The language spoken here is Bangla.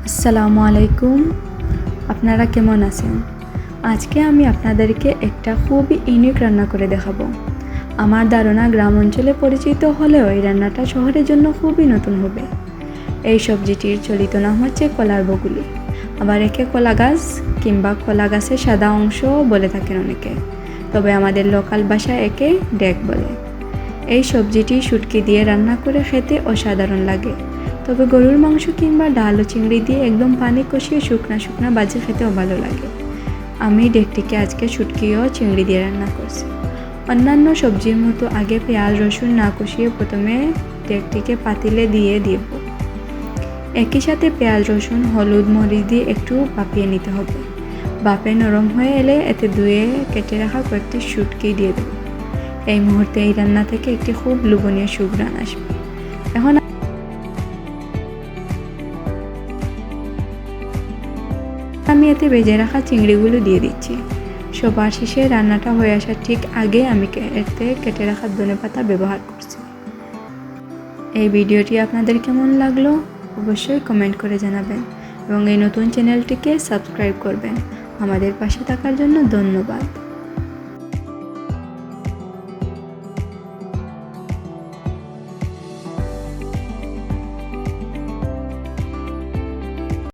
আসসালামু আলাইকুম। আপনারা কেমন আছেন? আজকে আমি আপনাদেরকে একটা খুবই ইউনিক রান্না করে দেখাবো। আমার ধারণা গ্রাম অঞ্চলে পরিচিত হলেও এই রান্নাটা শহরের জন্য খুবই নতুন হবে। এই সবজিটির চলিত নাম হচ্ছে কলার বগুলি। আবার একে কলা গাছ কিংবা কলা গাছের সাদা অংশ বলে থাকেন অনেকে, তবে আমাদের লোকাল ভাষায় একে ডেক বলে। এই সবজিটি শুটকি দিয়ে রান্না করে খেতে অসাধারণ লাগে, তবে গরুর মাংস কিংবা ডাল ও চিংড়ি দিয়ে একদম পানি কষিয়ে শুকনা বাজে খেতেও ভালো লাগে। আমি ডেকটিকে আজকে শুটকি ও চিংড়ি দিয়ে রান্না করছি। অন্যান্য সবজির মতো আগে পেঁয়াজ রসুন না কষিয়ে প্রথমে ডেকটিকে পাতিলে দিয়ে দেব। একই সাথে পেঁয়াজ রসুন হলুদ মরিচ দিয়ে একটু ভাপিয়ে নিতে হবে। ভাপে নরম হয়ে এলে এতে ধুয়ে কেটে রাখা কয়েকটি শুটকি দিয়ে দেব। এই মুহূর্তে এই রান্না থেকে একটি খুব লোভনীয় সুঘ্রাণ আসবে। এখন আমি এতে ভেজে রাখা চিংড়িগুলো দিয়ে দিচ্ছি। সবার শেষে রান্নাটা হয়ে আসার ঠিক আগে আমি এতে কেটে রাখা ধনেপাতা ব্যবহার করছি। এই ভিডিওটি আপনাদের কেমন লাগলো অবশ্যই কমেন্ট করে জানাবেন এবং এই নতুন চ্যানেলটিকে সাবস্ক্রাইব করবেন। আমাদের পাশে থাকার জন্য ধন্যবাদ।